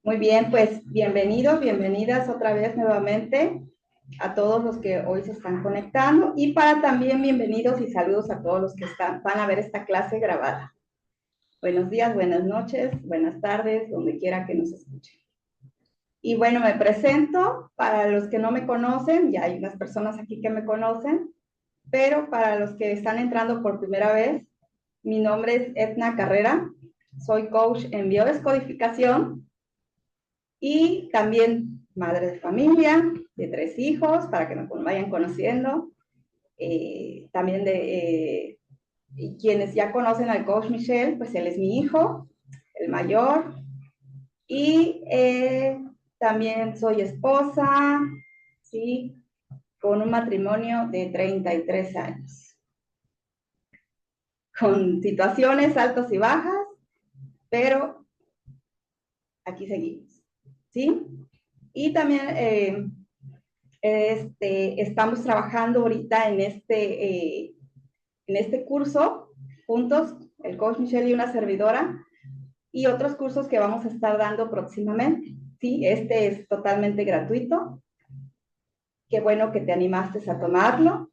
Muy bien, pues bienvenidos, bienvenidas otra vez nuevamente a todos los que hoy se están conectando y para también bienvenidos y saludos a todos los que van a ver esta clase grabada. Buenos días, buenas noches, buenas tardes, donde quiera que nos escuchen. Y bueno, me presento para los que no me conocen, ya hay unas personas aquí que me conocen, pero para los que están entrando por primera vez, mi nombre es Etna Carrera, soy coach en biodescodificación y también madre de familia, de 3 hijos, para que me vayan conociendo. También quienes ya conocen al coach Michel, pues él es mi hijo, el mayor. Y también soy esposa, ¿sí? Con un matrimonio de 33 años. Con situaciones altas y bajas, pero aquí seguimos, ¿sí? Y también estamos trabajando ahorita en este curso juntos, el coach Michelle y una servidora, y otros cursos que vamos a estar dando próximamente. Sí, este es totalmente gratuito. Qué bueno que te animaste a tomarlo.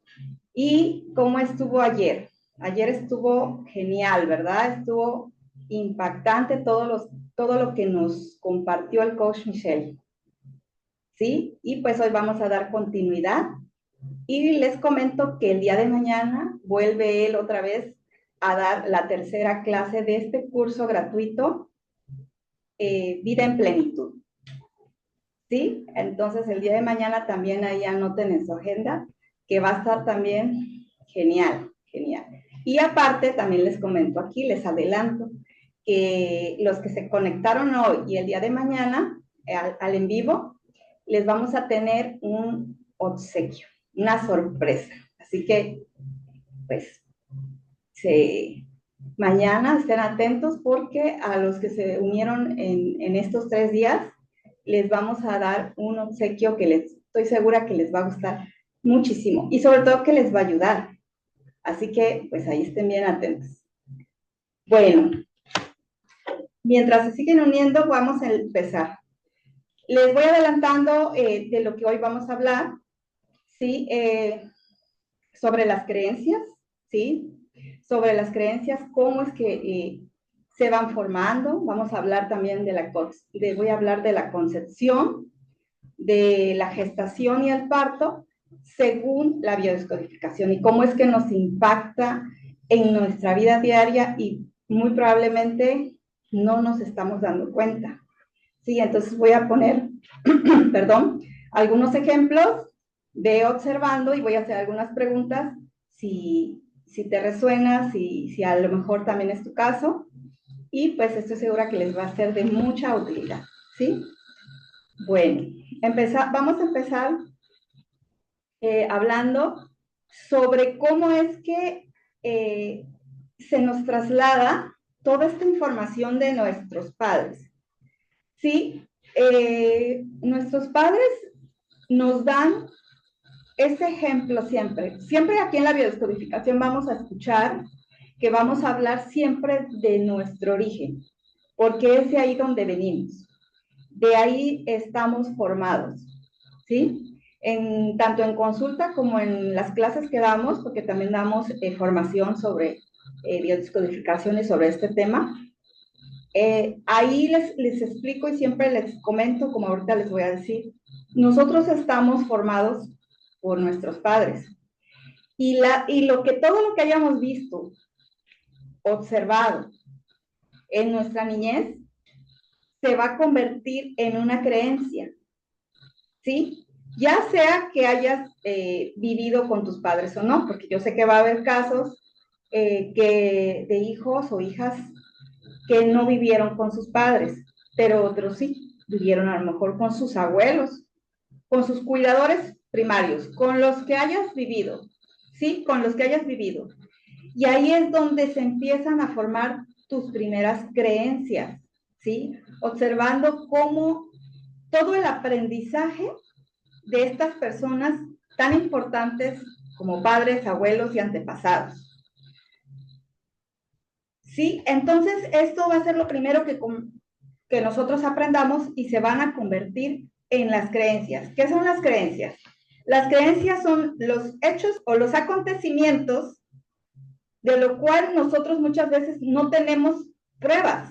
¿Y cómo estuvo ayer? Ayer estuvo genial, ¿verdad? Estuvo impactante todo lo que nos compartió el coach Michelle. ¿Sí? Y pues hoy vamos a dar continuidad. Y les comento que el día de mañana vuelve él otra vez a dar la tercera clase de este curso gratuito, Vida en Plenitud. ¿Sí? Entonces el día de mañana también ahí anoten en su agenda, que va a estar también genial, genial. Y aparte también les comento aquí, les adelanto, que los que se conectaron hoy y el día de mañana al en vivo, les vamos a tener un obsequio, una sorpresa. Así que, pues, mañana estén atentos porque a los que se unieron en estos 3 días, les vamos a dar un obsequio que estoy segura que les va a gustar muchísimo y sobre todo que les va a ayudar. Así que, pues ahí estén bien atentos. Bueno, mientras se siguen uniendo, vamos a empezar. Les voy adelantando de lo que hoy vamos a hablar, ¿sí? Sobre las creencias, ¿sí? Sobre las creencias, cómo es que se van formando. Vamos a hablar también voy a hablar de la concepción, de la gestación y el parto, según la biodescodificación y cómo es que nos impacta en nuestra vida diaria y muy probablemente no nos estamos dando cuenta. Sí, entonces voy a poner, perdón, algunos ejemplos de observando y voy a hacer algunas preguntas si te resuena, si a lo mejor también es tu caso. Y pues estoy segura que les va a ser de mucha utilidad, ¿sí? Bueno, vamos a empezar hablando sobre cómo es que se nos traslada toda esta información de nuestros padres. Sí, nuestros padres nos dan ese ejemplo siempre. Siempre aquí en la biodescodificación vamos a escuchar que vamos a hablar siempre de nuestro origen, porque es de ahí donde venimos. De ahí estamos formados, ¿sí? Tanto en consulta como en las clases que damos, porque también damos formación sobre biodescodificación y sobre este tema. Ahí les explico y siempre les comento, como ahorita les voy a decir, nosotros estamos formados por nuestros padres. Todo lo que hayamos visto, observado en nuestra niñez, se va a convertir en una creencia, ¿sí? Ya sea que hayas vivido con tus padres o no, porque yo sé que va a haber casos de hijos o hijas que no vivieron con sus padres, pero otros sí, vivieron a lo mejor con sus abuelos, con sus cuidadores primarios, con los que hayas vivido, ¿sí? Con los que hayas vivido. Y ahí es donde se empiezan a formar tus primeras creencias, ¿sí? Observando cómo todo el aprendizaje de estas personas tan importantes como padres, abuelos y antepasados. ¿Sí? Entonces, esto va a ser lo primero que nosotros aprendamos y se van a convertir en las creencias. ¿Qué son las creencias? Las creencias son los hechos o los acontecimientos de lo cual nosotros muchas veces no tenemos pruebas,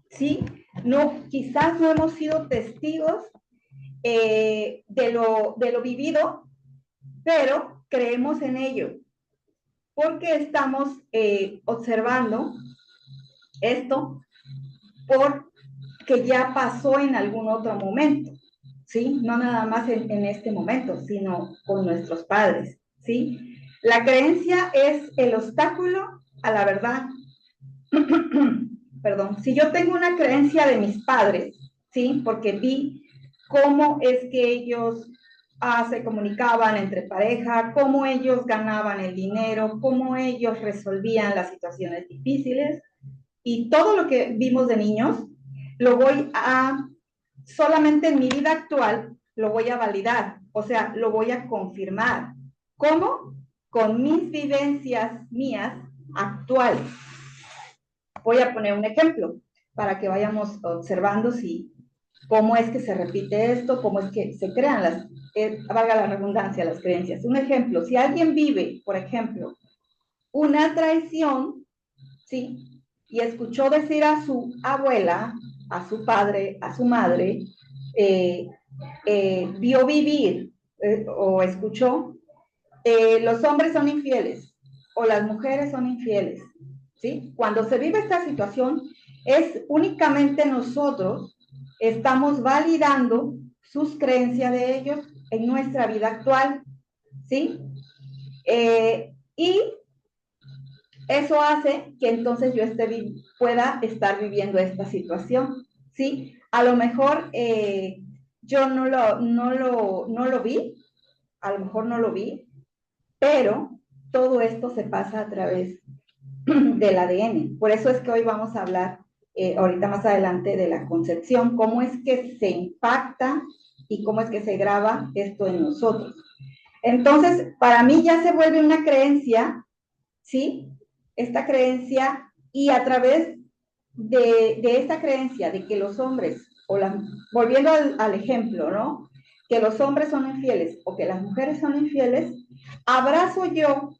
¿sí? No, quizás no hemos sido testigos de lo vivido, pero creemos en ello, porque estamos observando esto porque ya pasó en algún otro momento, ¿sí? No nada más en este momento, sino con nuestros padres, ¿sí? La creencia es el obstáculo a la verdad. Perdón, si yo tengo una creencia de mis padres, ¿sí? Porque vi cómo es que ellos se comunicaban entre pareja, cómo ellos ganaban el dinero, cómo ellos resolvían las situaciones difíciles, y todo lo que vimos de niños, lo voy a, solamente en mi vida actual, lo voy a validar, o sea, lo voy a confirmar. ¿Cómo? Con mis vivencias mías actuales. Voy a poner un ejemplo para que vayamos observando si, cómo es que se repite esto, cómo es que se crean las, valga la redundancia, las creencias. Un ejemplo, si alguien vive, por ejemplo, una traición, ¿sí? Y escuchó decir a su abuela, a su padre, a su madre, eh, vio vivir o escuchó, los hombres son infieles o las mujeres son infieles, ¿sí? Cuando se vive esta situación, es únicamente nosotros estamos validando sus creencias de ellos en nuestra vida actual, ¿sí? Y eso hace que entonces yo pueda estar viviendo esta situación, ¿sí? A lo mejor yo no lo vi, a lo mejor no lo vi, pero todo esto se pasa a través del ADN. Por eso es que hoy vamos a hablar, ahorita más adelante, de la concepción, cómo es que se impacta y cómo es que se graba esto en nosotros. Entonces, para mí ya se vuelve una creencia, ¿sí? Esta creencia, y a través de esta creencia de que los hombres, volviendo al ejemplo, ¿no? Que los hombres son infieles o que las mujeres son infieles, abrazo yo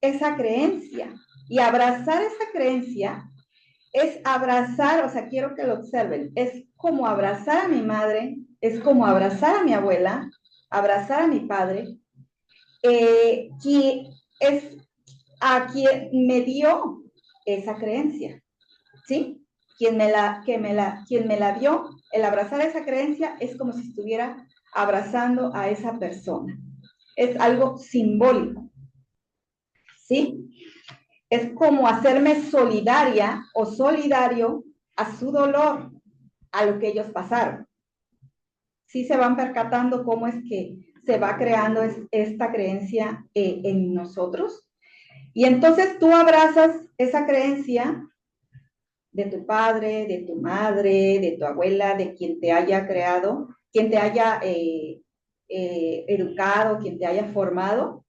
esa creencia. Y abrazar esa creencia es abrazar, o sea, quiero que lo observen, es como abrazar a mi madre, es como abrazar a mi abuela, abrazar a mi padre, que es a quien me dio esa creencia, ¿sí? Quien me la dio, el abrazar esa creencia es como si estuviera abrazando a esa persona. Es algo simbólico, ¿sí? Es como hacerme solidaria o solidario a su dolor, a lo que ellos pasaron. Sí se van percatando cómo es que se va creando esta creencia en nosotros. Y entonces tú abrazas esa creencia de tu padre, de tu madre, de tu abuela, de quien te haya creado, quien te haya educado, quien te haya formado,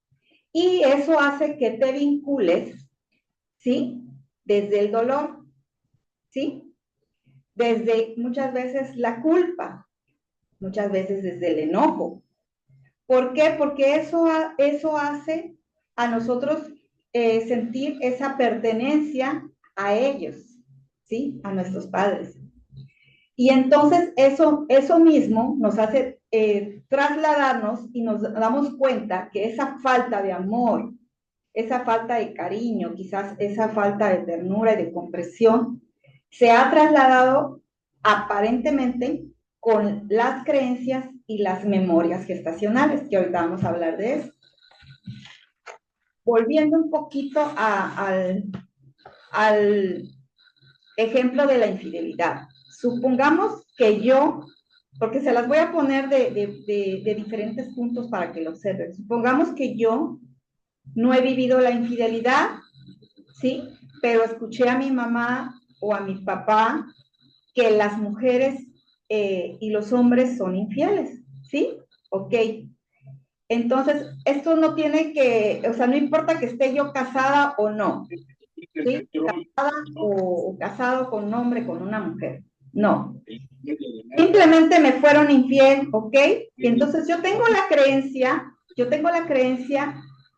y eso hace que te vincules, ¿sí? Desde el dolor, ¿sí? Desde muchas veces la culpa, muchas veces desde el enojo. ¿Por qué? Porque eso hace a nosotros sentir esa pertenencia a ellos, ¿sí? A nuestros padres. Y entonces eso mismo nos hace trasladarnos y nos damos cuenta que esa falta de amor, esa falta de cariño, quizás esa falta de ternura y de comprensión, se ha trasladado aparentemente con las creencias y las memorias gestacionales, que ahorita vamos a hablar de eso. Volviendo un poquito al ejemplo de la infidelidad. Supongamos que yo, porque se las voy a poner de diferentes puntos para que lo observen. Supongamos que yo no he vivido la infidelidad, ¿sí? Pero escuché a mi mamá o a mi papá que las mujeres y los hombres son infieles, ¿sí? Ok. Entonces, esto no tiene que, o sea, no importa que esté yo casada o no, ¿sí? Casada o casado con un hombre, con una mujer. No. en medio de nada. Simplemente me fueron infiel, ¿ok? Y entonces yo tengo la creencia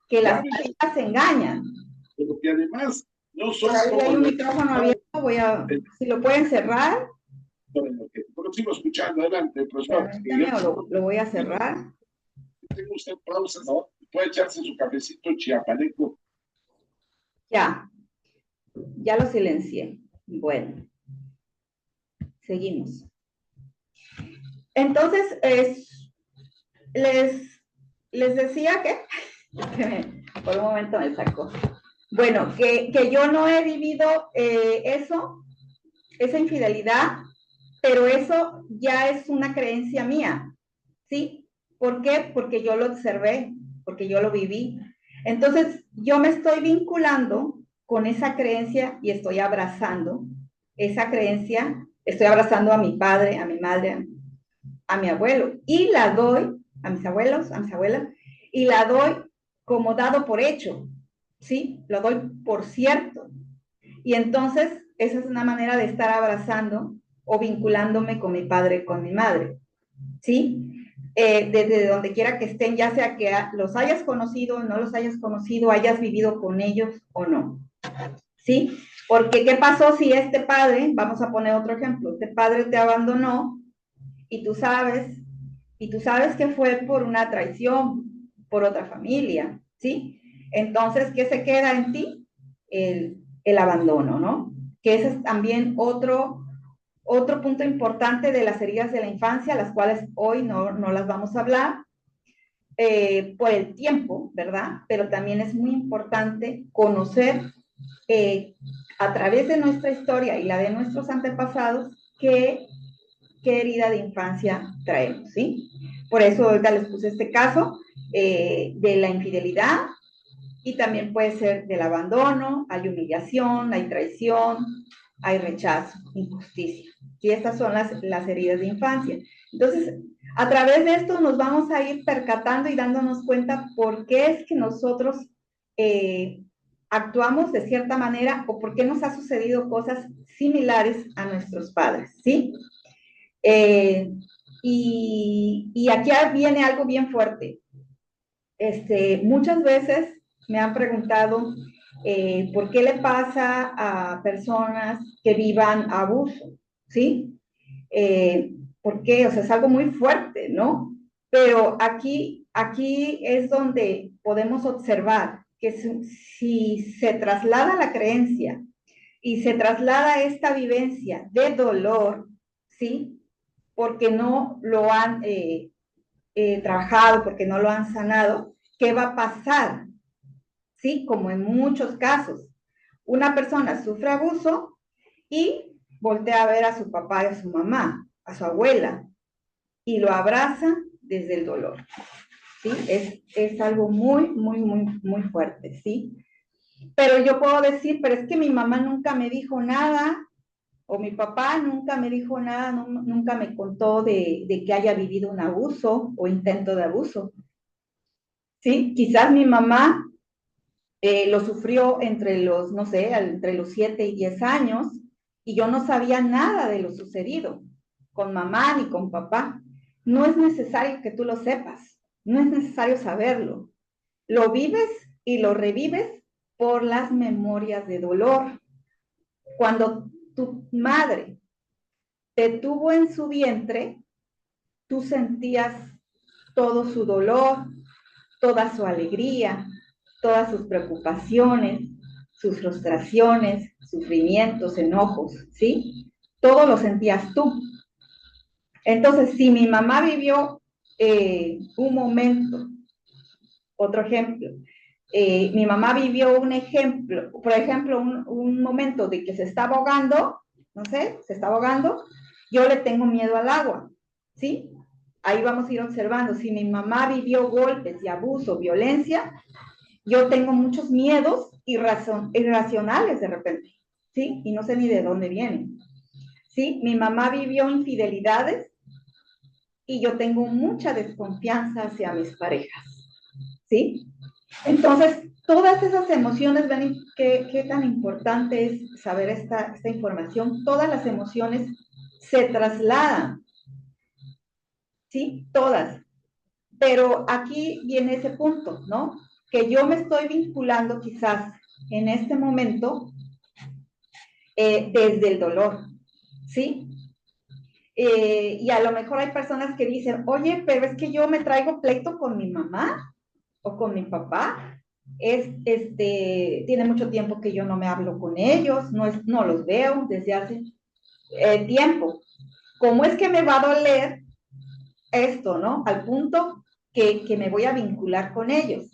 que las Claro, parejas se engañan. pero que además no Por son ahí como hay un los micrófono resultados abierto, voy a, del si lo pueden cerrar, sector energético. Lo sigo escuchando, adelante, profesor. Que permítanme yo o lo voy a cerrar. tengo usted pausas, ¿no? Puede echarse su cafecito chiapaneco. Ya, ya lo silencié. Bueno, seguimos. Entonces, les, les decía que por un momento me sacó. Bueno, que yo no he vivido eso, esa infidelidad, pero eso ya es una creencia mía, ¿sí? ¿Por qué? Porque yo lo observé, porque yo lo viví. Entonces, yo me estoy vinculando con esa creencia y estoy abrazando esa creencia, estoy abrazando a mi padre, a mi madre, a mi abuelo, y la doy a mis abuelos, a mis abuelas, y la doy como dado por hecho, ¿sí? Lo doy por cierto. Y entonces, esa es una manera de estar abrazando o vinculándome con mi padre, con mi madre, ¿sí? Desde donde quiera que estén, ya sea que los hayas conocido, no los hayas conocido, hayas vivido con ellos o no, ¿sí? Porque, ¿qué pasó si este padre, vamos a poner otro ejemplo, este padre te abandonó y tú sabes que fue por una traición, por otra familia, ¿sí? Entonces, ¿qué se queda en ti? El abandono, ¿no? Que ese es también otro punto importante de las heridas de la infancia, las cuales hoy no las vamos a hablar por el tiempo, ¿verdad? Pero también es muy importante conocer eh, a través de nuestra historia y la de nuestros antepasados qué herida de infancia traemos, ¿sí? Por eso ahorita les puse este caso de la infidelidad y también puede ser del abandono, hay humillación, hay traición, hay rechazo, injusticia. Y estas son las heridas de infancia. Entonces, a través de esto nos vamos a ir percatando y dándonos cuenta por qué es que nosotros actuamos de cierta manera o por qué nos ha sucedido cosas similares a nuestros padres, ¿sí? Eh, y aquí viene algo bien fuerte. Muchas veces me han preguntado por qué le pasa a personas que vivan abuso, ¿sí? ¿Por qué? O sea, es algo muy fuerte, ¿no? Pero aquí es donde podemos observar que si se traslada la creencia y se traslada esta vivencia de dolor, ¿sí? Porque no lo han trabajado, porque no lo han sanado, ¿qué va a pasar? Sí, como en muchos casos. Una persona sufre abuso y voltea a ver a su papá y a su mamá, a su abuela, y lo abraza desde el dolor. ¿Sí? Es algo muy fuerte, ¿sí? Pero yo puedo decir, pero es que mi mamá nunca me dijo nada, o mi papá nunca me dijo nada, nunca me contó de que haya vivido un abuso o intento de abuso. ¿Sí? Quizás mi mamá lo sufrió entre los, no sé, entre los 7 y 10 años y yo no sabía nada de lo sucedido con mamá ni con papá. No es necesario que tú lo sepas, no es necesario saberlo. Lo vives y lo revives por las memorias de dolor. Cuando tu madre te tuvo en su vientre, tú sentías todo su dolor, toda su alegría, todas sus preocupaciones, sus frustraciones, sufrimientos, enojos, ¿sí? Todo lo sentías tú. Entonces, si mi mamá vivió un momento, otro ejemplo, mi mamá vivió un ejemplo, por ejemplo, un momento de que se estaba ahogando, no sé, se está ahogando, yo le tengo miedo al agua, ¿sí? Ahí vamos a ir observando. Si mi mamá vivió golpes y abuso, violencia, yo tengo muchos miedos irracionales de repente, ¿sí? Y no sé ni de dónde vienen, ¿sí? Mi mamá vivió infidelidades y yo tengo mucha desconfianza hacia mis parejas, ¿sí? Entonces, todas esas emociones, ven qué tan importante es saber esta información. Todas las emociones se trasladan, ¿sí? Todas. Pero aquí viene ese punto, ¿no? Que yo me estoy vinculando quizás en este momento desde el dolor, ¿sí? Y a lo mejor hay personas que dicen, oye, pero es que yo me traigo pleito con mi mamá o con mi papá, tiene mucho tiempo que yo no me hablo con ellos, no los veo desde hace tiempo. ¿Cómo es que me va a doler esto, no? Al punto que me voy a vincular con ellos.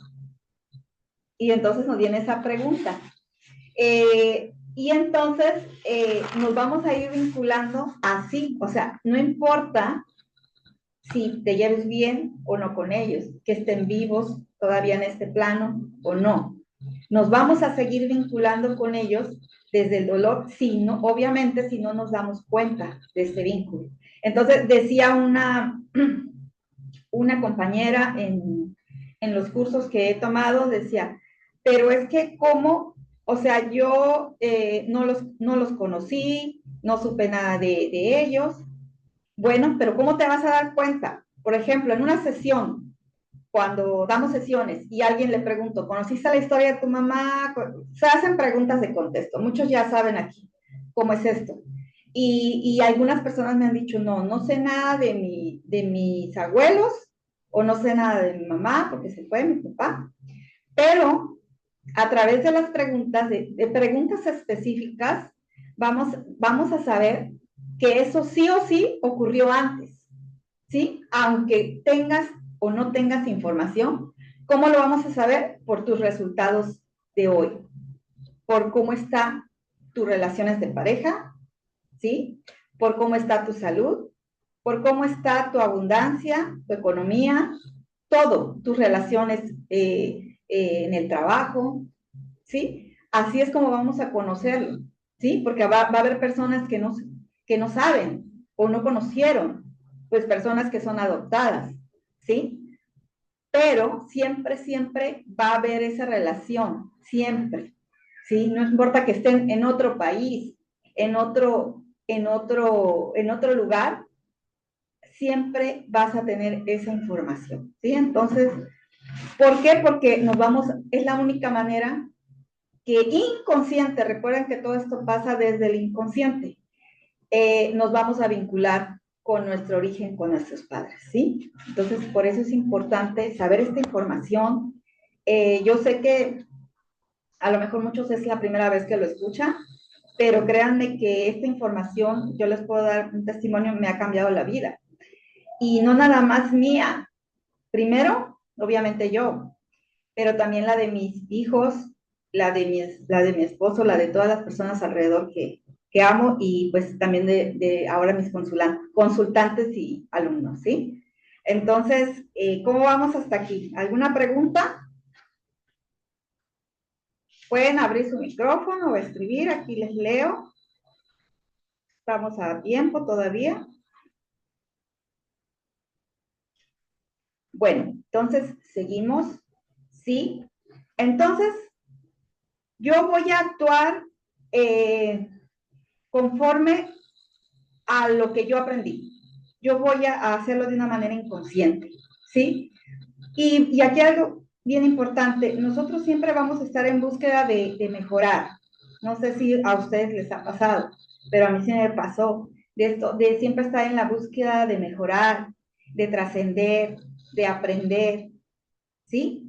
Y entonces nos viene esa pregunta. Y entonces nos vamos a ir vinculando así, o sea, no importa si te lleves bien o no con ellos, que estén vivos todavía en este plano o no. Nos vamos a seguir vinculando con ellos desde el dolor, si no, obviamente si no nos damos cuenta de este vínculo. Entonces decía una compañera en los cursos que he tomado, decía, pero es que cómo, o sea, yo no los conocí, no supe nada de ellos. Bueno, pero ¿cómo te vas a dar cuenta? Por ejemplo, en una sesión, cuando damos sesiones y alguien le pregunto, ¿conociste la historia de tu mamá? Se hacen preguntas de contexto. Muchos ya saben aquí cómo es esto. Y algunas personas me han dicho, no, no sé nada de mis abuelos o no sé nada de mi mamá porque se fue mi papá. Pero a través de las preguntas, de preguntas específicas, vamos a saber que eso sí o sí ocurrió antes, ¿sí? Aunque tengas o no tengas información, ¿cómo lo vamos a saber? Por tus resultados de hoy, por cómo están tus relaciones de pareja, ¿sí? Por cómo está tu salud, por cómo está tu abundancia, tu economía, todo, tus relaciones en el trabajo, ¿sí? Así es como vamos a conocerlo, ¿sí? Porque va a haber personas que no saben o no conocieron, pues personas que son adoptadas, ¿sí? Pero siempre, siempre va a haber esa relación, siempre, ¿sí? No importa que estén en otro país, en otro lugar, siempre vas a tener esa información, ¿sí? Entonces, ¿por qué? Porque es la única manera que inconsciente, recuerden que todo esto pasa desde el inconsciente, nos vamos a vincular con nuestro origen, con nuestros padres, ¿sí? Entonces, por eso es importante saber esta información. Yo sé que a lo mejor muchos es la primera vez que lo escuchan, pero créanme que esta información, yo les puedo dar un testimonio, me ha cambiado la vida. Y no nada más mía. Primero, obviamente yo, pero también la de mis hijos, la de mi esposo, la de todas las personas alrededor que amo y pues también de ahora mis consultantes y alumnos, ¿sí? Entonces, ¿cómo vamos hasta aquí? ¿Alguna pregunta? Pueden abrir su micrófono o escribir, aquí les leo. Estamos a tiempo todavía. Bueno, entonces seguimos, ¿sí? Entonces, yo voy a actuar conforme a lo que yo aprendí. Yo voy a hacerlo de una manera inconsciente, ¿sí? Y aquí algo bien importante, nosotros siempre vamos a estar en búsqueda de mejorar. No sé si a ustedes les ha pasado, pero a mí sí me pasó de esto, de siempre estar en la búsqueda de mejorar, de trascender, de aprender, ¿sí?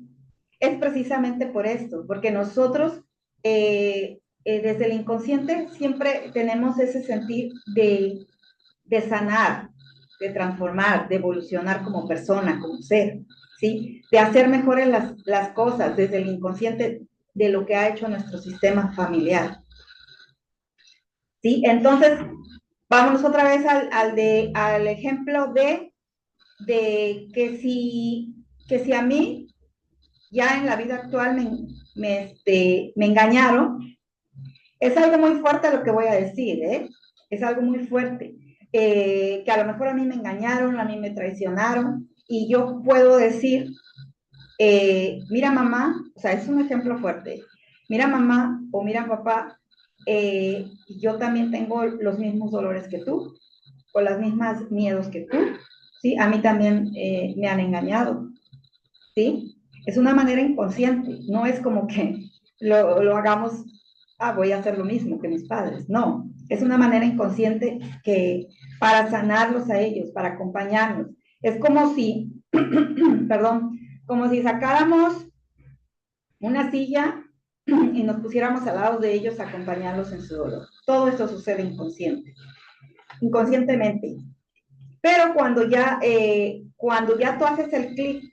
Es precisamente por esto, porque nosotros desde el inconsciente siempre tenemos ese sentir de sanar, de transformar, de evolucionar como persona, como ser, ¿sí? De hacer mejores las cosas desde el inconsciente de lo que ha hecho nuestro sistema familiar, ¿sí? Entonces, vámonos otra vez al ejemplo de que si a mí ya en la vida actual me engañaron, es algo muy fuerte lo que voy a decir, ¿eh? Es algo muy fuerte. Que a lo mejor a mí me engañaron, a mí me traicionaron, y yo puedo decir, mira mamá, o sea, es un ejemplo fuerte, mira mamá o mira papá, yo también tengo los mismos dolores que tú, con las mismas miedos que tú, ¿sí? A mí también me han engañado, ¿sí? Es una manera inconsciente, no es como que lo hagamos, voy a hacer lo mismo que mis padres, no, es una manera inconsciente que para sanarlos a ellos, para acompañarnos. Es como si, perdón, como si sacáramos una silla y nos pusiéramos al lado de ellos a acompañarlos en su dolor. Todo esto sucede inconscientemente. Pero cuando ya tú haces el clic,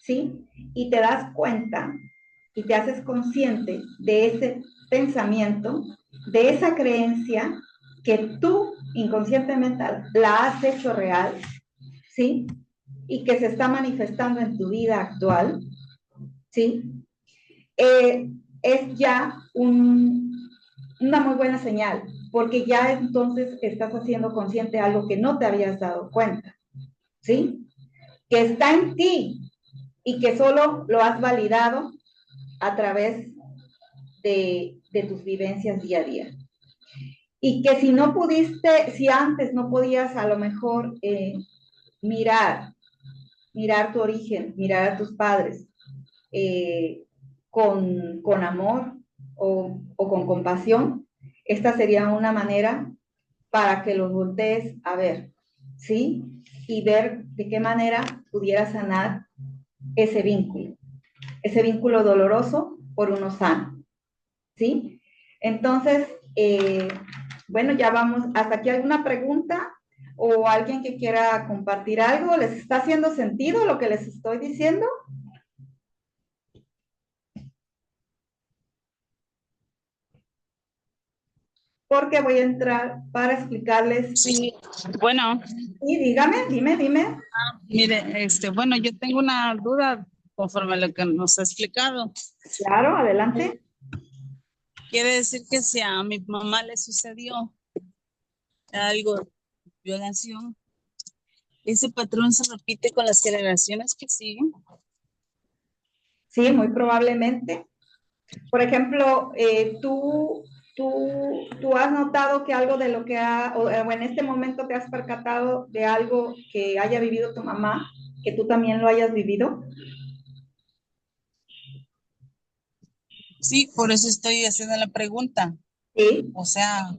¿sí? Y te das cuenta y te haces consciente de ese pensamiento, de esa creencia que tú inconscientemente la has hecho real, ¿sí? Y que se está manifestando en tu vida actual, ¿sí? Es ya una muy buena señal, porque ya entonces estás haciendo consciente algo que no te habías dado cuenta, ¿sí? Que está en ti y que solo lo has validado a través de tus vivencias día a día. Y que si no pudiste, si antes no podías a lo mejor mirar, mirar tu origen, mirar a tus padres con amor o con compasión, esta sería una manera para que los voltees a ver, ¿sí? Y ver de qué manera pudiera sanar ese vínculo doloroso por uno sano, ¿sí? Entonces, bueno, ya vamos, hasta aquí alguna pregunta o alguien que quiera compartir algo, ¿les está haciendo sentido lo que les estoy diciendo? Porque voy a entrar para explicarles. Sí, bueno, Y dígame, dime. mire, bueno, yo tengo una duda conforme a lo que nos ha explicado. Claro, adelante. Quiere decir que si a mi mamá le sucedió algo, violación, ese patrón se repite con las generaciones que siguen. Sí, muy probablemente. Por ejemplo, tú has notado que algo de lo que o en este momento te has percatado de algo que haya vivido tu mamá, que tú también lo hayas vivido. Sí, por eso estoy haciendo la pregunta. Sí. O sea,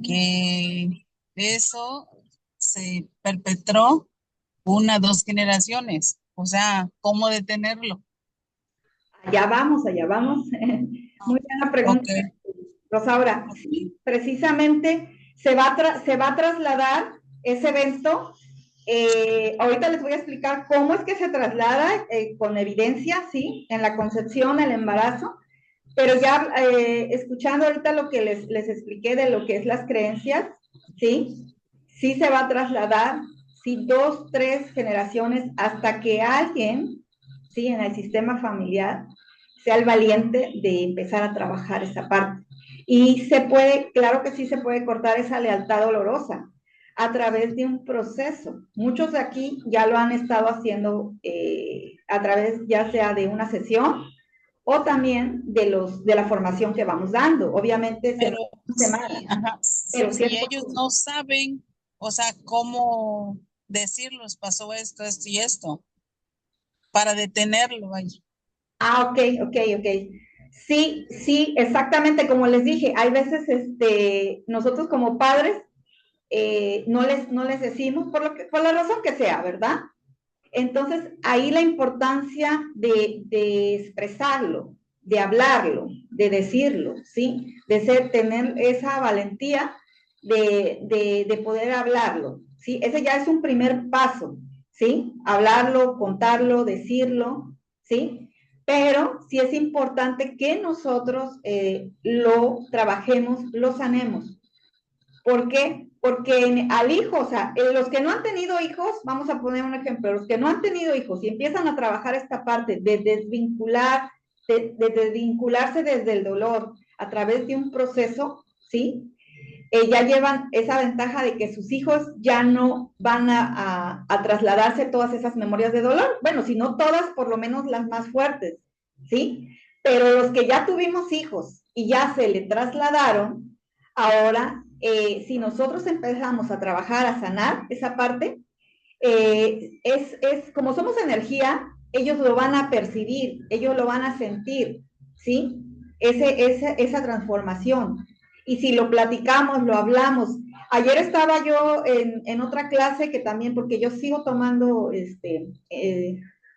que eso se perpetró una, dos generaciones. O sea, ¿cómo detenerlo? Allá vamos, allá vamos. Muy buena Ok, pregunta, Rosaura. ok. Sí, precisamente se va a trasladar ese evento. Ahorita les voy a explicar cómo es que se traslada con evidencia, sí, en la concepción, el embarazo, pero ya escuchando ahorita lo que les expliqué de lo que es las creencias, sí, sí se va a trasladar, sí, dos, tres generaciones hasta que alguien, sí, en el sistema familiar sea el valiente de empezar a trabajar esa parte. Y se puede, claro que sí se puede cortar esa lealtad dolorosa a través de un proceso. Muchos de aquí ya lo han estado haciendo a través ya sea de una sesión o también de la formación que vamos dando. Obviamente Pero semana, sí, ajá, pero sí es si ellos no saben, o sea, cómo decirles, pasó esto, esto y esto, para detenerlo, vaya. ok. Sí, sí, exactamente como les dije, hay veces nosotros como padres no les decimos por la razón que sea, ¿verdad? Entonces, ahí la importancia de expresarlo, de hablarlo, de decirlo, ¿sí? Tener esa valentía de poder hablarlo, ¿sí? Ese ya es un primer paso, ¿sí? Hablarlo, contarlo, decirlo, ¿sí? Pero sí es importante que nosotros lo trabajemos, lo sanemos. ¿Por qué? Porque al hijo, o sea, los que no han tenido hijos, vamos a poner un ejemplo, los que no han tenido hijos y empiezan a trabajar esta parte de desvincular, de desvincularse desde el dolor a través de un proceso, ¿sí? Ya llevan esa ventaja de que sus hijos ya no van a trasladarse todas esas memorias de dolor. Bueno, si no todas, por lo menos las más fuertes, ¿sí? Pero los que ya tuvimos hijos y ya se le trasladaron, ahora si nosotros empezamos a trabajar, a sanar esa parte, como somos energía, ellos lo van a percibir, ellos lo van a sentir, ¿sí? Esa transformación. Y si lo platicamos, lo hablamos. Ayer estaba yo en otra clase que también, porque yo sigo tomando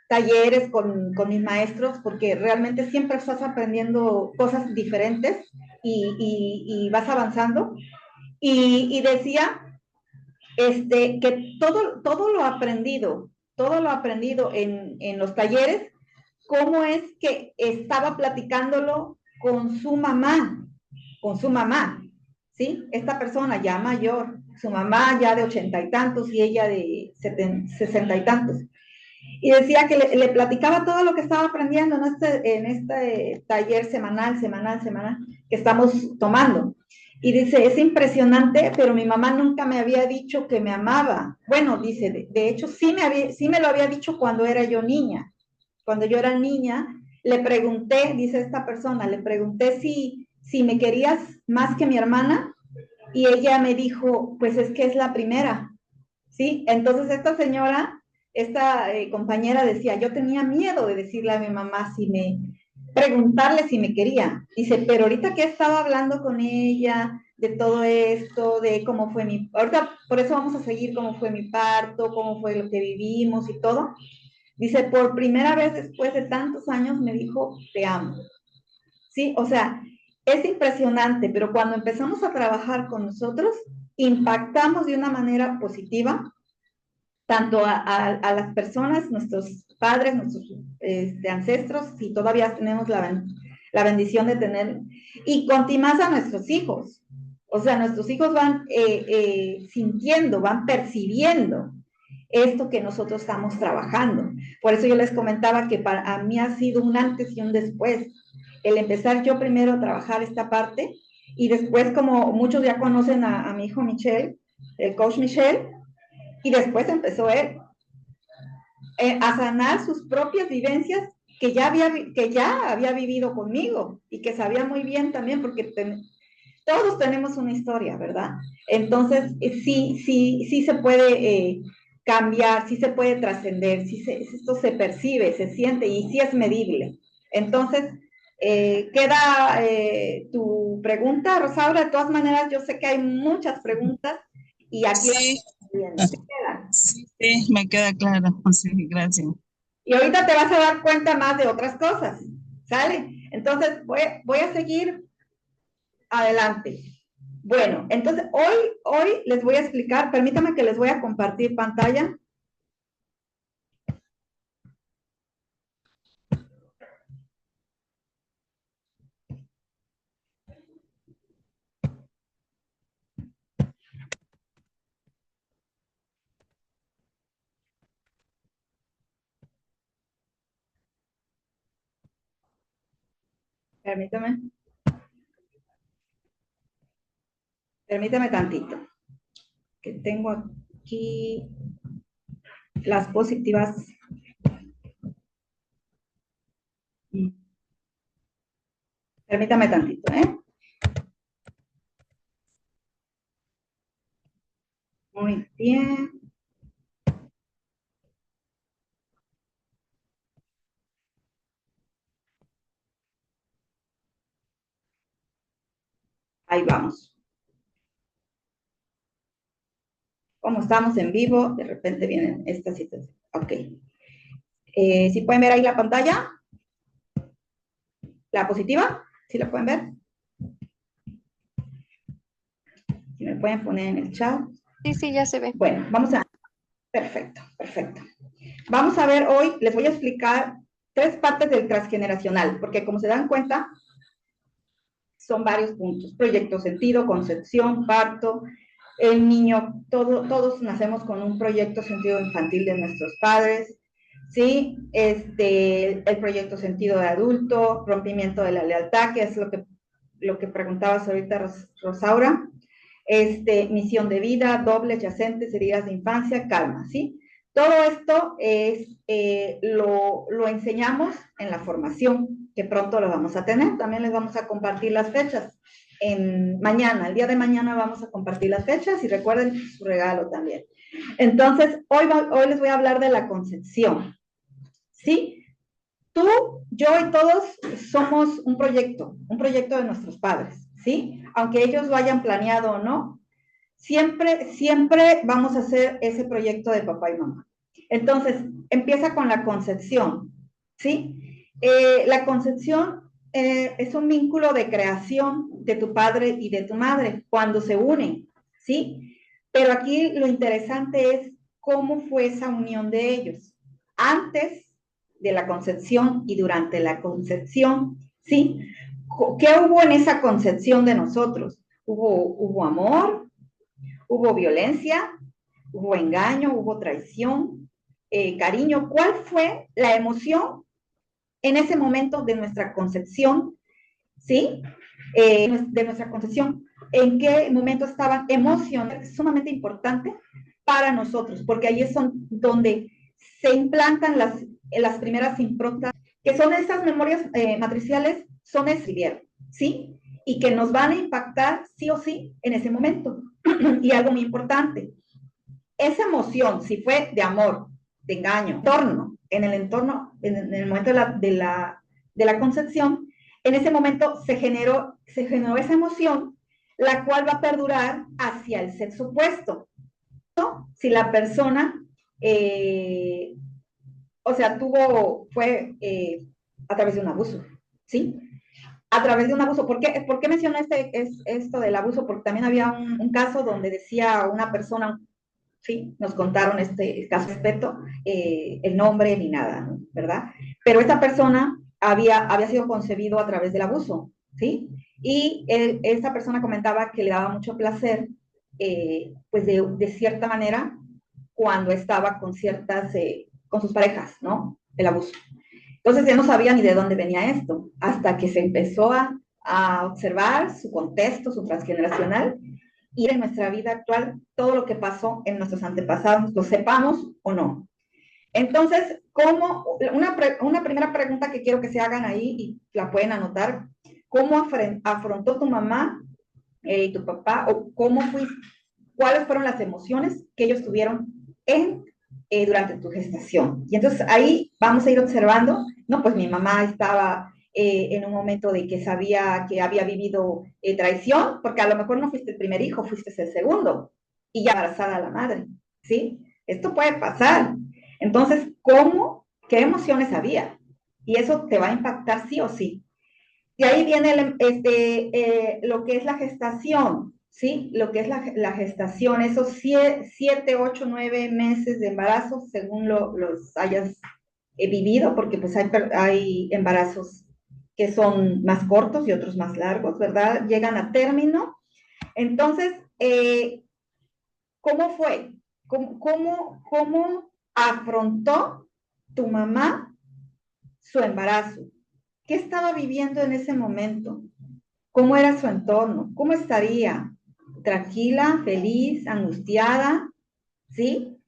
talleres con mis maestros, porque realmente siempre estás aprendiendo cosas diferentes y vas avanzando. Y decía que todo lo aprendido en los talleres, cómo es que estaba platicándolo con su mamá, ¿sí? Esta persona ya mayor, su mamá ya de 80 y tantos y ella de 60 y tantos. Y decía que le platicaba todo lo que estaba aprendiendo en este taller semanal que estamos tomando. Y dice, es impresionante, pero mi mamá nunca me había dicho que me amaba. Bueno, dice, de hecho, sí me lo había dicho cuando era yo niña. Cuando yo era niña, le pregunté, dice esta persona, le pregunté si me querías más que mi hermana, y ella me dijo, pues es que es la primera, ¿sí? Entonces esta señora, esta compañera decía, yo tenía miedo de decirle a mi mamá preguntarle si me quería. Dice, pero ahorita que he estado hablando con ella de todo esto, de cómo fue ahorita por eso vamos a seguir cómo fue mi parto, cómo fue lo que vivimos y todo. Dice, por primera vez después de tantos años me dijo, te amo. ¿Sí? O sea, es impresionante, pero cuando empezamos a trabajar con nosotros, impactamos de una manera positiva tanto a las personas, nuestros padres, nuestros ancestros, si todavía tenemos la bendición de tener, y más a nuestros hijos. O sea, nuestros hijos van sintiendo, van percibiendo esto que nosotros estamos trabajando. Por eso yo les comentaba que para mí ha sido un antes y un después. El empezar yo primero a trabajar esta parte y después, como muchos ya conocen a mi hijo Michel, el coach Michel, y después empezó él a sanar sus propias vivencias que ya había vivido conmigo y que sabía muy bien también, porque todos tenemos una historia, ¿verdad? Entonces, sí se puede cambiar, sí se puede trascender, esto se percibe, se siente y sí es medible. Entonces, queda tu pregunta, Rosaura. De todas maneras, yo sé que hay muchas preguntas y aquí Sí, sí, sí, me queda claro. Sí, gracias. y ahorita te vas a dar cuenta más de otras cosas, ¿sale? Entonces, voy a seguir adelante. Bueno, entonces hoy les voy a explicar, permítame que les voy a compartir pantalla. Permítame. Permítame tantito. Que tengo aquí las positivas. Permítame tantito, ¿eh? Muy bien. Ahí vamos. Como estamos en vivo, de repente vienen estas situaciones. Ok. ¿Sí pueden ver ahí la pantalla? ¿La positiva? ¿Sí la pueden ver? Si me pueden poner en el chat. Sí, sí, ya se ve. Bueno, vamos a... Perfecto, perfecto. Vamos a ver hoy, les voy a explicar 3 partes del transgeneracional, porque como se dan cuenta, son varios puntos: proyecto sentido, concepción, parto, el niño, todos nacemos con un proyecto sentido infantil de nuestros padres, ¿sí? El proyecto sentido de adulto, rompimiento de la lealtad, que es lo que preguntabas ahorita, Rosaura, misión de vida, dobles, yacentes, heridas de infancia, calma, ¿sí? Todo esto lo enseñamos en la formación, que pronto lo vamos a tener. También les vamos a compartir las fechas. mañana, el día de mañana vamos a compartir las fechas y recuerden su regalo también. Entonces, hoy les voy a hablar de la concepción, ¿sí? Tú, yo y todos somos un proyecto de nuestros padres, ¿sí? Aunque ellos lo hayan planeado o no, siempre vamos a hacer ese proyecto de papá y mamá. Entonces, empieza con la concepción, ¿sí? La concepción es un vínculo de creación de tu padre y de tu madre cuando se unen, ¿sí? Pero aquí lo interesante es cómo fue esa unión de ellos antes de la concepción y durante la concepción, ¿sí? ¿Qué hubo en esa concepción de nosotros? Hubo amor, hubo violencia, hubo engaño, hubo traición, cariño. ¿Cuál fue la emoción en ese momento de nuestra concepción? ¿Sí? De nuestra concepción. ¿En qué momento estaban emociones? Sumamente importante para nosotros, porque ahí es donde se implantan las primeras improntas, que son esas memorias matriciales, son escribieron, ¿sí? Y que nos van a impactar sí o sí en ese momento. Y algo muy importante, esa emoción, si fue de amor, de engaño, en el momento de la concepción, en ese momento se generó esa emoción, la cual va a perdurar hacia el sexo opuesto. ¿No? Si la persona, o sea, fue a través de un abuso, ¿sí? A través de un abuso. ¿Por qué menciono esto del abuso? Porque también había un caso donde decía una persona, sí, nos contaron este caso respecto, el nombre ni nada, ¿no? ¿Verdad? Pero esta persona había sido concebido a través del abuso, ¿sí? Y esta persona comentaba que le daba mucho placer, pues de cierta manera, cuando estaba con sus parejas, ¿no? El abuso. Entonces él no sabía ni de dónde venía esto, hasta que se empezó a observar su contexto, su transgeneracional, y en nuestra vida actual, todo lo que pasó en nuestros antepasados, lo sepamos o no. Entonces, una primera pregunta que quiero que se hagan ahí, y la pueden anotar, ¿cómo afrontó tu mamá y tu papá, o cuáles fueron las emociones que ellos tuvieron durante tu gestación? Y entonces ahí vamos a ir observando, no, pues mi mamá estaba en un momento de que sabía que había vivido traición, porque a lo mejor no fuiste el primer hijo, fuiste el segundo, y ya embarazada a la madre, ¿sí? Esto puede pasar. Entonces, ¿qué emociones había? Y eso te va a impactar sí o sí. De ahí viene lo que es la gestación, ¿sí? Lo que es la gestación, esos 7, 8, 9 meses de embarazo, según los hayas vivido, porque pues hay embarazos que son más cortos y otros más largos, ¿verdad? Llegan a término. Entonces, ¿cómo fue? ¿Cómo afrontó tu mamá su embarazo? ¿Qué estaba viviendo en ese momento? ¿Cómo era su entorno? ¿Cómo estaría? ¿Tranquila, feliz, angustiada? ¿Sí?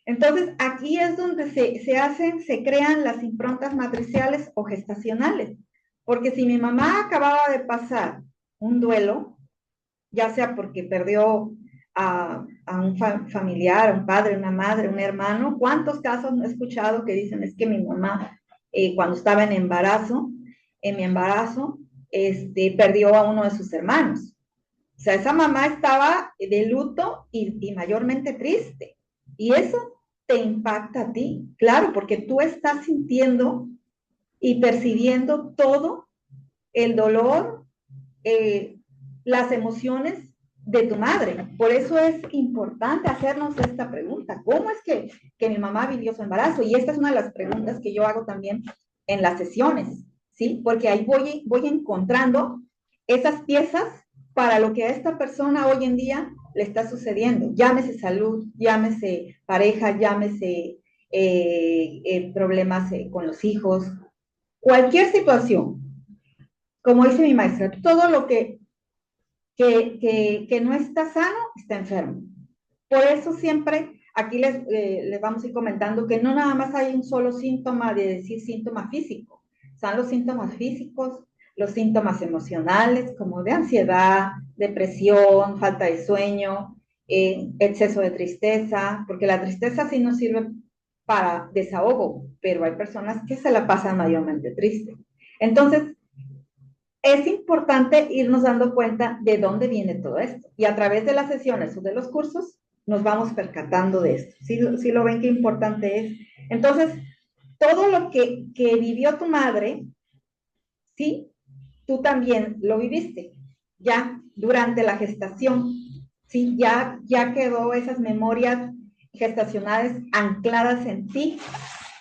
Entonces, aquí es donde se crean las improntas matriciales o gestacionales. Porque si mi mamá acababa de pasar un duelo, ya sea porque perdió a un familiar, a un padre, una madre, un hermano, ¿cuántos casos no he escuchado que dicen es que mi mamá, cuando estaba en mi embarazo, perdió a uno de sus hermanos? O sea, esa mamá estaba de luto y mayormente triste. Y eso te impacta a ti, claro, porque tú estás sintiendo y percibiendo todo el dolor, las emociones de tu madre. Por eso es importante hacernos esta pregunta. ¿Cómo es que mi mamá vivió su embarazo? Y esta es una de las preguntas que yo hago también en las sesiones, ¿sí? Porque ahí voy encontrando esas piezas para lo que a esta persona hoy en día le está sucediendo. Llámese salud, llámese pareja, llámese problemas con los hijos, cualquier situación. Como dice mi maestra, todo lo que no está sano está enfermo. Por eso siempre aquí les vamos a ir comentando que no nada más hay un solo síntoma de decir síntoma físico. Están los síntomas físicos, los síntomas emocionales como de ansiedad, depresión, falta de sueño, exceso de tristeza, porque la tristeza sí nos sirve para desahogo, pero hay personas que se la pasan mayormente triste. Entonces, es importante irnos dando cuenta de dónde viene todo esto. Y a través de las sesiones o de los cursos, nos vamos percatando de esto. ¿Sí lo ven qué importante es? Entonces, todo lo que vivió tu madre, ¿sí? Tú también lo viviste, ya durante la gestación, ¿sí? Ya quedó esas memorias gestacionales ancladas en ti,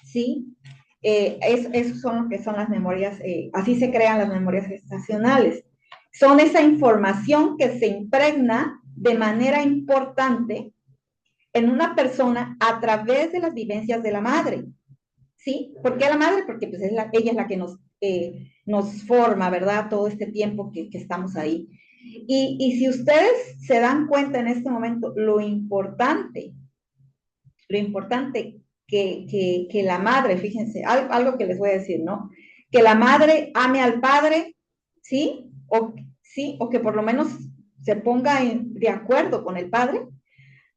¿sí? Esos son lo que son las memorias, así se crean las memorias gestacionales. Son esa información que se impregna de manera importante en una persona a través de las vivencias de la madre, ¿sí? ¿Por qué la madre? Porque pues ella es la que nos forma, ¿verdad? Todo este tiempo que estamos ahí. Y si ustedes se dan cuenta en este momento, lo importante que la madre, fíjense, algo que les voy a decir, ¿no? Que la madre ame al padre, ¿sí? ¿Sí? O que por lo menos se ponga de acuerdo con el padre,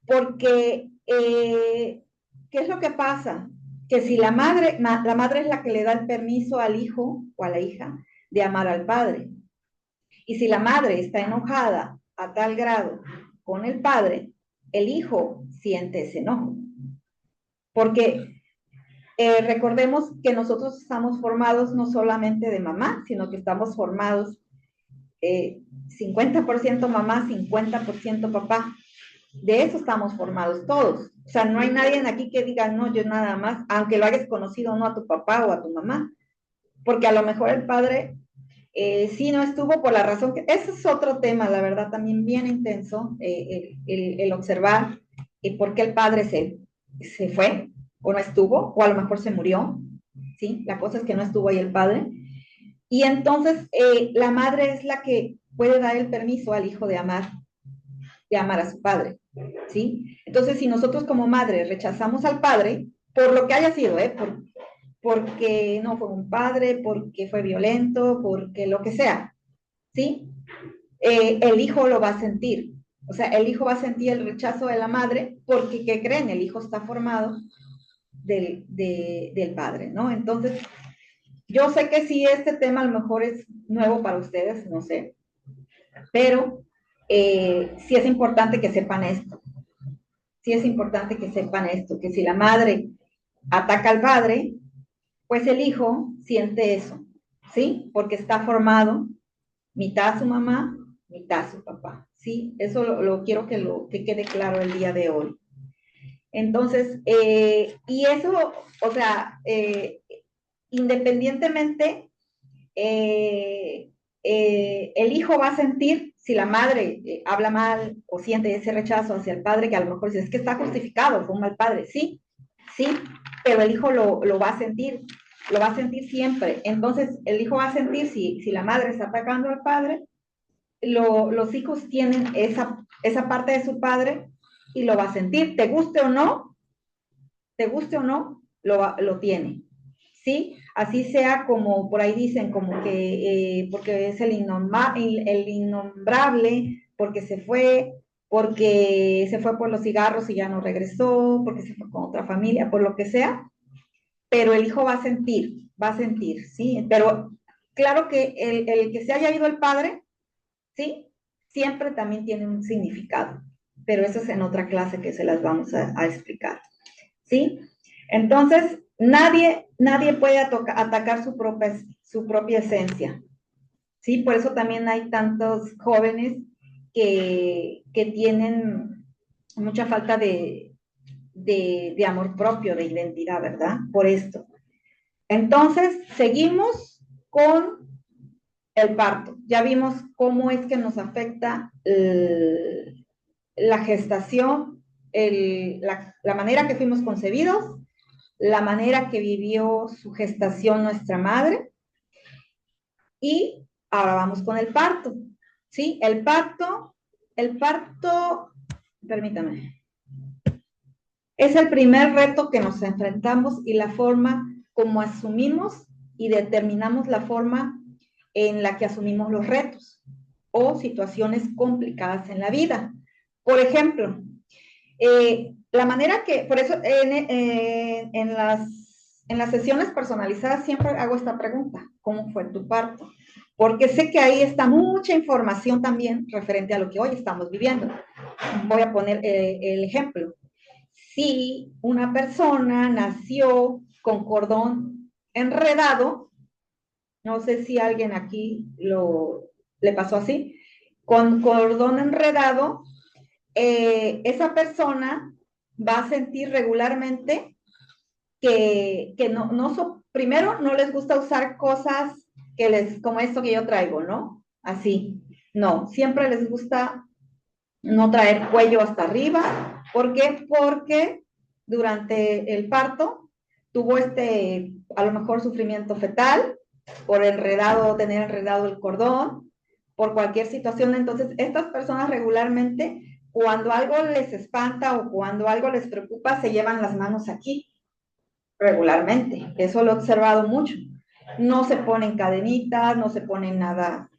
porque, ¿qué es lo que pasa? Que si la madre es la que le da el permiso al hijo o a la hija de amar al padre, y si la madre está enojada a tal grado con el padre, el hijo siente ese enojo. Porque recordemos que nosotros estamos formados no solamente de mamá, sino que estamos formados 50% mamá, 50% papá. De eso estamos formados todos. O sea, no hay nadie aquí que diga, no, yo nada más, aunque lo hayas conocido no a tu papá o a tu mamá, porque a lo mejor el padre sí no estuvo por la razón que... Ese es otro tema, la verdad, también bien intenso, el observar por qué el padre se fue o no estuvo, o a lo mejor se murió, ¿sí? La cosa es que no estuvo ahí el padre. Y entonces la madre es la que puede dar el permiso al hijo de amar a su padre, ¿sí? Entonces, si nosotros como madre rechazamos al padre, por lo que haya sido, porque no fue un padre, porque fue violento, porque lo que sea, ¿sí? El hijo lo va a sentir. O sea, el hijo va a sentir el rechazo de la madre porque, ¿qué creen? El hijo está formado del padre, ¿no? Entonces, yo sé que sí, este tema a lo mejor es nuevo para ustedes, no sé, pero sí es importante que sepan esto. Sí es importante que sepan esto, que si la madre ataca al padre, pues el hijo siente eso, ¿sí? Porque está formado mitad su mamá, mitad su papá, ¿sí? Eso lo quiero que quede claro el día de hoy. Entonces, y eso, o sea, independientemente, el hijo va a sentir, si la madre habla mal o siente ese rechazo hacia el padre, que a lo mejor dice, es que está justificado, fue un mal padre, sí, sí, pero el hijo lo va a sentir, lo va a sentir siempre. Entonces, el hijo va a sentir, si la madre está atacando al padre, los hijos tienen esa parte de su padre y lo va a sentir, te guste o no, lo tiene. ¿Sí? Así sea como por ahí dicen, como que porque es el innombrable, porque se fue por los cigarros y ya no regresó, porque se fue con otra familia, por lo que sea, pero el hijo va a sentir, ¿sí? Pero claro que el que se haya ido el padre, ¿sí? Siempre también tiene un significado, pero eso es en otra clase que se las vamos a explicar, ¿sí? Entonces, nadie puede atacar su propia esencia, ¿sí? Por eso también hay tantos jóvenes que tienen mucha falta de amor propio, de identidad, ¿verdad? Por esto. Entonces, seguimos con el parto. Ya vimos cómo es que nos afecta la gestación, la manera que fuimos concebidos, la manera que vivió su gestación nuestra madre. Y ahora vamos con el parto. ¿Sí? El parto, permítame, es el primer reto que nos enfrentamos y la forma como asumimos y determinamos la forma en la que asumimos los retos o situaciones complicadas en la vida. Por ejemplo, la manera que, por eso en las sesiones personalizadas siempre hago esta pregunta: ¿cómo fue tu parto? Porque sé que ahí está mucha información también referente a lo que hoy estamos viviendo. Voy a poner el ejemplo. Si una persona nació con cordón enredado, no sé si alguien aquí le pasó así, con cordón enredado, esa persona va a sentir regularmente que primero no les gusta usar cosas como esto que yo traigo, ¿no? Así, no, siempre les gusta no traer cuello hasta arriba. ¿Por qué? Porque durante el parto tuvo a lo mejor sufrimiento fetal, por tener enredado el cordón, por cualquier situación. Entonces, estas personas regularmente, cuando algo les espanta o cuando algo les preocupa, se llevan las manos aquí, regularmente. Eso lo he observado mucho. No se ponen cadenitas, no se ponen nada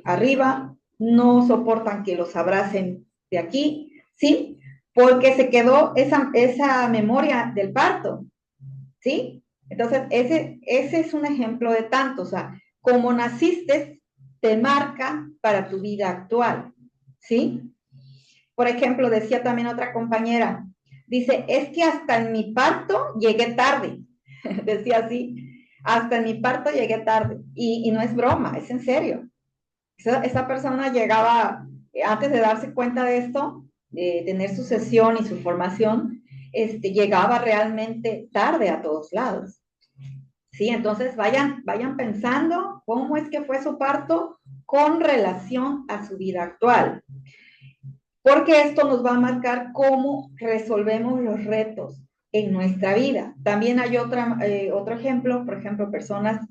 arriba, no soportan que los abracen de aquí, ¿sí? Porque se quedó esa memoria del parto, ¿sí? Entonces, ese es un ejemplo de tanto. O sea, como naciste, te marca para tu vida actual, ¿sí? Por ejemplo, decía también otra compañera, dice, es que hasta en mi parto llegué tarde. Decía así, hasta en mi parto llegué tarde. Y no es broma, es en serio. Esa persona llegaba, antes de darse cuenta de esto, de tener su sesión y su formación, llegaba realmente tarde a todos lados. Sí, entonces vayan pensando cómo es que fue su parto con relación a su vida actual, porque esto nos va a marcar cómo resolvemos los retos en nuestra vida. También hay otro ejemplo, por ejemplo, personas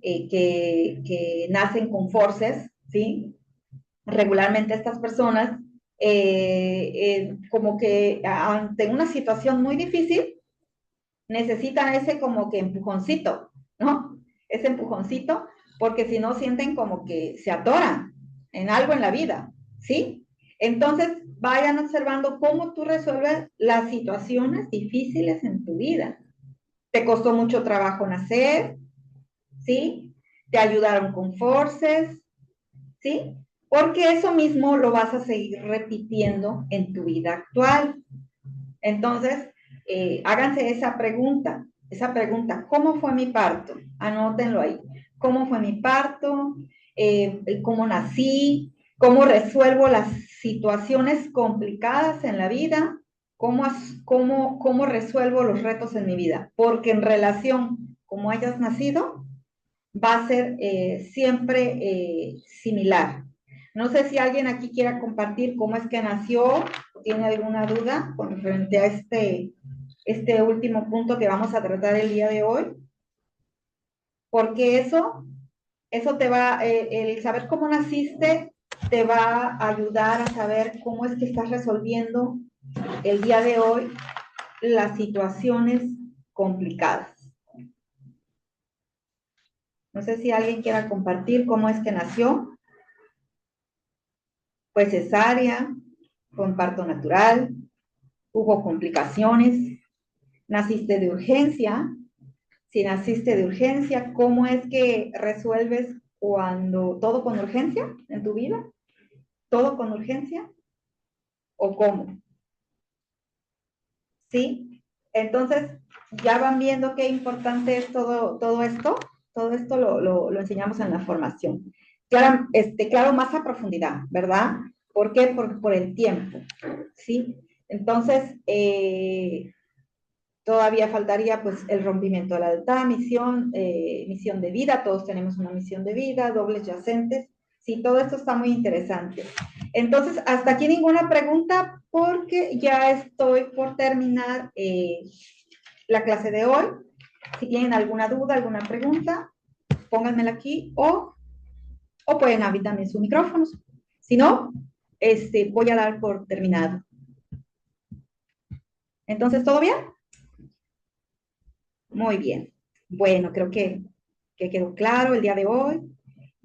que nacen con forces, ¿sí? Regularmente estas personas, como que ante una situación muy difícil, necesitan ese como que empujoncito, ¿no? Ese empujoncito, porque si no sienten como que se atoran en algo en la vida, ¿sí? Entonces, vayan observando cómo tú resuelves las situaciones difíciles en tu vida. ¿Te costó mucho trabajo nacer? ¿Sí? ¿Te ayudaron con forces? ¿Sí? Porque eso mismo lo vas a seguir repitiendo en tu vida actual. Entonces, háganse esa pregunta, ¿cómo fue mi parto? Anótenlo ahí. ¿Cómo fue mi parto? ¿Cómo nací? ¿Cómo resuelvo las situaciones complicadas en la vida? ¿Cómo resuelvo los retos en mi vida? Porque en relación como hayas nacido, va a ser siempre similar. No sé si alguien aquí quiera compartir cómo es que nació, o tiene alguna duda con frente a este último punto que vamos a tratar el día de hoy, porque eso te va, el saber cómo naciste te va a ayudar a saber cómo es que estás resolviendo el día de hoy las situaciones complicadas. No sé si alguien quiera compartir cómo es que nació. Fue cesárea, fue un parto natural, hubo complicaciones, naciste de urgencia. Si naciste de urgencia, ¿cómo es que resuelves cuando todo con urgencia en tu vida? ¿Todo con urgencia? ¿O cómo? ¿Sí? Entonces, ya van viendo qué importante es todo esto. Todo esto lo enseñamos en la formación. Claro, más a profundidad, ¿verdad? ¿Por qué? Por el tiempo, ¿sí? Entonces, todavía faltaría pues el rompimiento de la alta misión de vida, todos tenemos una misión de vida, dobles yacentes, sí, todo esto está muy interesante. Entonces, hasta aquí ninguna pregunta porque ya estoy por terminar la clase de hoy. Si tienen alguna duda, alguna pregunta, pónganmela aquí o pueden abrir también sus micrófonos. Si no, voy a dar por terminado. Entonces, ¿todo bien? Muy bien. Bueno, creo que quedó claro el día de hoy.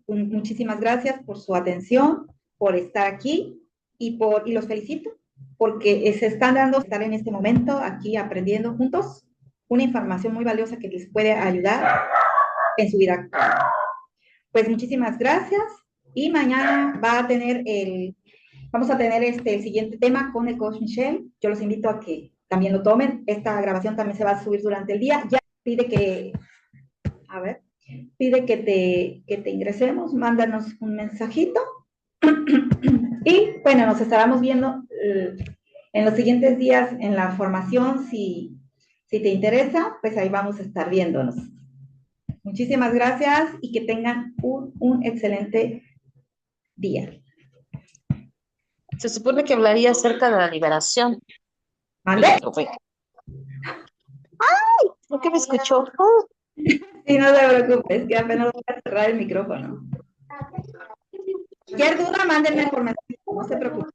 muchísimas gracias por su atención, por estar aquí y los felicito porque se están dando estar en este momento aquí aprendiendo juntos una información muy valiosa que les puede ayudar en su vida actual. Pues muchísimas gracias y mañana vamos a tener el siguiente tema con el coach Michelle. Yo los invito a que también lo tomen. Esta grabación también se va a subir durante el día. Ya pide que te ingresemos, mándanos un mensajito. Y bueno, nos estaremos viendo en los siguientes días en la formación. Si te interesa, pues ahí vamos a estar viéndonos. Muchísimas gracias y que tengan un excelente día. Se supone que hablaría acerca de la liberación. ¿Mande? ¡Ay! ¿Por qué me escuchó? Sí, no te preocupes, que apenas voy a cerrar el micrófono. Cualquier duda, mándenme por mensaje, no se preocupen.